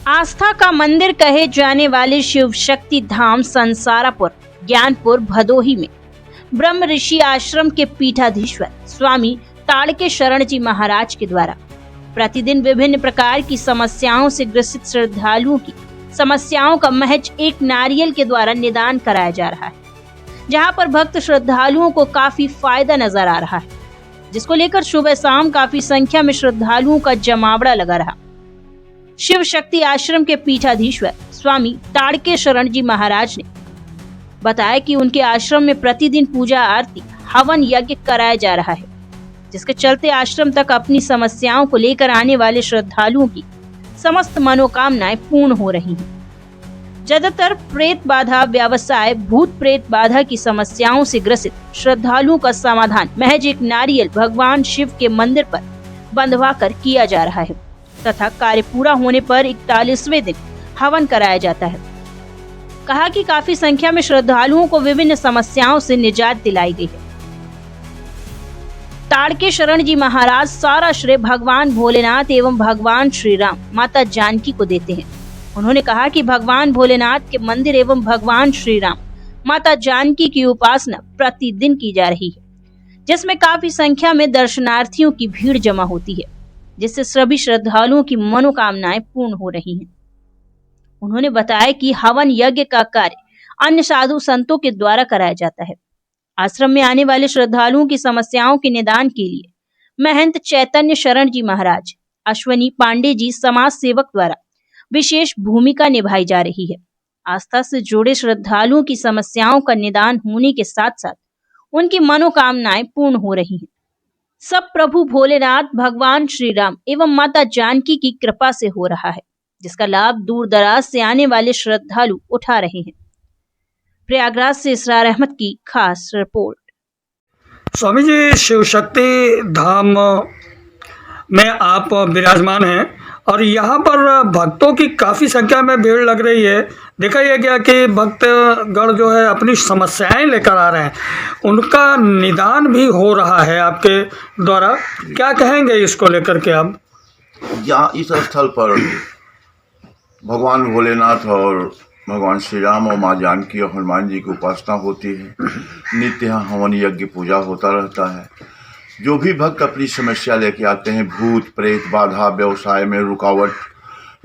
आस्था का मंदिर कहे जाने वाले शिव शक्ति धाम संसारापुर ज्ञानपुर भदोही में ब्रह्म ऋषि आश्रम के पीठाधीश्वर स्वामी ताड़के शरण जी महाराज के द्वारा प्रतिदिन विभिन्न प्रकार की समस्याओं से ग्रसित श्रद्धालुओं की समस्याओं का महज एक नारियल के द्वारा निदान कराया जा रहा है, जहां पर भक्त श्रद्धालुओं को काफी फायदा नजर आ रहा है, जिसको लेकर सुबह शाम काफी संख्या में श्रद्धालुओं का जमावड़ा लगा रहा। शिव शक्ति आश्रम के पीठाधीश्वर स्वामी ताड़के शरण जी महाराज ने बताया कि उनके आश्रम में प्रतिदिन पूजा आरती हवन यज्ञ कराया जा रहा है, जिसके चलते आश्रम तक अपनी समस्याओं को लेकर आने वाले श्रद्धालुओं की समस्त मनोकामनाएं पूर्ण हो रही हैं। ज्यादातर प्रेत बाधा व्यवसाय भूत प्रेत बाधा की समस्याओं से ग्रसित श्रद्धालुओं का समाधान महज एक नारियल भगवान शिव के मंदिर पर बंधवा कर किया जा रहा है तथा कार्य पूरा होने पर 41वें दिन हवन कराया जाता है। कहा कि काफी संख्या में श्रद्धालुओं को विभिन्न समस्याओं से निजात दिलाई गई है। ताड़के शरण जी महाराज सारा श्रेय भगवान भोलेनाथ एवं भगवान श्री राम माता जानकी को देते हैं। उन्होंने कहा कि भगवान भोलेनाथ के मंदिर एवं भगवान श्री राम माता जानकी की उपासना प्रतिदिन की जा रही है, जिसमें काफी संख्या में दर्शनार्थियों की भीड़ जमा होती है, जिससे सभी श्रद्धालुओं की मनोकामनाएं पूर्ण हो रही हैं। उन्होंने बताया कि हवन यज्ञ का कार्य अन्य साधु संतों के द्वारा कराया जाता है। आश्रम में आने वाले श्रद्धालुओं की समस्याओं के निदान के लिए महंत चैतन्य शरण जी महाराज, अश्वनी पांडे जी समाज सेवक द्वारा विशेष भूमिका निभाई जा रही है। आस्था से जुड़े श्रद्धालुओं की समस्याओं का निदान होने के साथ साथ उनकी मनोकामनाएं पूर्ण हो रही हैं। सब प्रभु भोलेनाथ भगवान श्री राम एवं माता जानकी की कृपा से हो रहा है, जिसका लाभ दूर दराज से आने वाले श्रद्धालु उठा रहे हैं। प्रयागराज से इसरार अहमद की खास रिपोर्ट। स्वामी जी, शिव शक्ति धाम में आप विराजमान हैं और यहाँ पर भक्तों की काफ़ी संख्या में भीड़ लग रही है। देखा यह गया कि भक्तगण जो है अपनी समस्याएं लेकर आ रहे हैं, उनका निदान भी हो रहा है आपके द्वारा। क्या कहेंगे इसको लेकर के आप? यहाँ इस स्थल पर भगवान भोलेनाथ और भगवान श्री राम और माँ जानकी और हनुमान जी की उपासना होती है। नित्य यहाँ हवन यज्ञ पूजा होता रहता है। जो भी भक्त अपनी समस्या लेके आते हैं, भूत प्रेत बाधा, व्यवसाय में रुकावट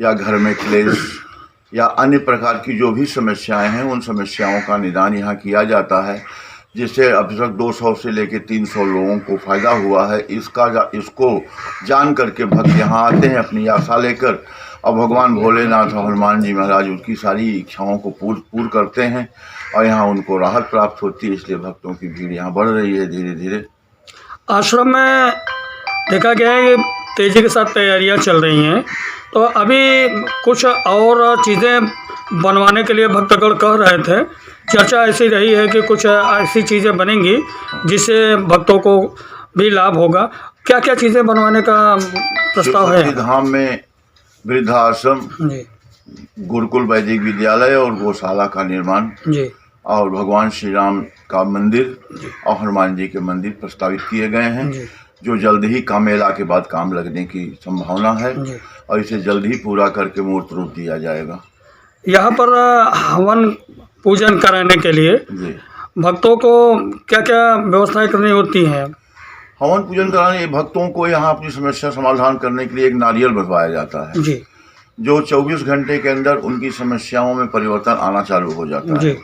या घर में क्लेश या अन्य प्रकार की जो भी समस्याएं हैं, उन समस्याओं का निदान यहाँ किया जाता है, जिससे अभी तक 200 से लेकर 300 लोगों को फ़ायदा हुआ है। इसको जान करके भक्त यहाँ आते हैं अपनी आशा लेकर, और भगवान भोलेनाथ और हनुमान जी महाराज उनकी सारी इच्छाओं को पूर्ण करते हैं और यहाँ उनको राहत प्राप्त होती है। इसलिए भक्तों की भीड़ यहाँ बढ़ रही है धीरे धीरे। आश्रम में देखा गया है कि तेज़ी के साथ तैयारियां चल रही हैं, तो अभी कुछ और चीज़ें बनवाने के लिए भक्तगण कह रहे थे। चर्चा ऐसी रही है कि कुछ ऐसी चीज़ें बनेंगी जिससे भक्तों को भी लाभ होगा। क्या क्या चीज़ें बनवाने का प्रस्ताव है? धाम में वृद्धाश्रम, गुरुकुल वैदिक विद्यालय और गौशाला का निर्माण जी, और भगवान श्री राम का मंदिर और हनुमान जी के मंदिर प्रस्तावित किए गए हैं, जो जल्द ही कामेला के बाद काम लगने की संभावना है और इसे जल्द ही पूरा करके मूर्त रूप दिया जाएगा। यहाँ पर हवन पूजन कराने के लिए भक्तों को क्या क्या व्यवस्थाएं करनी होती हैं? हवन पूजन कराने भक्तों को यहाँ अपनी समस्या समाधान करने के लिए एक नारियल बंधवाया जाता है जी, जो 24 घंटे के अंदर उनकी समस्याओं में परिवर्तन आना चालू हो जाता है।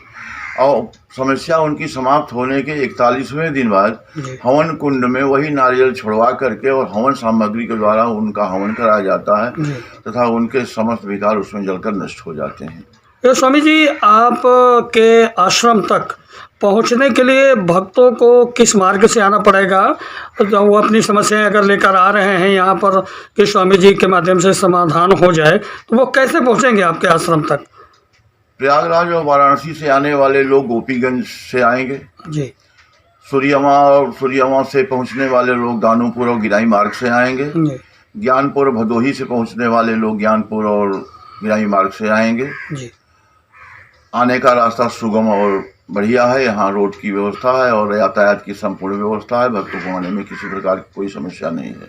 और समस्या उनकी समाप्त होने के 41वें दिन बाद हवन कुंड में वही नारियल छुड़वा करके और हवन सामग्री के द्वारा उनका हवन कराया जाता है तथा उनके समस्त विकार उसमें जलकर नष्ट हो जाते हैं। तो स्वामी जी, आप के आश्रम तक पहुंचने के लिए भक्तों को किस मार्ग से आना पड़ेगा? तो वो अपनी समस्याएं अगर लेकर आ रहे हैं यहाँ पर कि स्वामी जी के माध्यम से समाधान हो जाए, तो वो कैसे पहुंचेंगे आपके आश्रम तक? प्रयागराज और वाराणसी से आने वाले लोग गोपीगंज से आएंगे जी, सूर्यमा से पहुंचने वाले लोग दानूपुर और गिराई मार्ग से आएंगे, ज्ञानपुर भदोही से पहुंचने वाले लोग ज्ञानपुर और गिराई मार्ग से आएंगे जी। आने का रास्ता सुगम और बढ़िया है। यहाँ रोड की व्यवस्था है और यातायात की संपूर्ण व्यवस्था है। भक्तों को आने में किसी प्रकार की कोई समस्या नहीं है।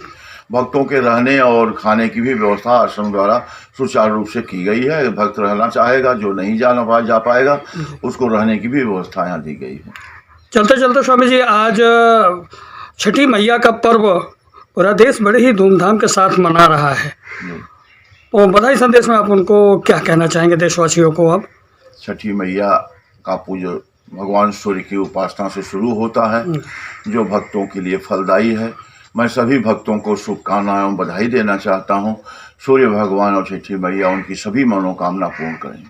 भक्तों के रहने और खाने की भी व्यवस्था आश्रम द्वारा सुचारू रूप से की गई है। भक्त रहना चाहेगा, जो नहीं जा पाएगा उसको रहने की भी व्यवस्था यहाँ दी गई है। चलते चलते स्वामी जी, आज छठी मैया का पर्व पूरा देश बड़े ही धूमधाम के साथ मना रहा है, तो बधाई संदेश में आप उनको क्या कहना चाहेंगे देशवासियों को? अब छठी मैया का पूजन भगवान सूर्य की उपासना से शुरू होता है, जो भक्तों के लिए फलदायी है। मैं सभी भक्तों को शुभकामनाएं एवं बधाई देना चाहता हूँ। सूर्य भगवान और छठी मैया उनकी सभी मनोकामना पूर्ण करें।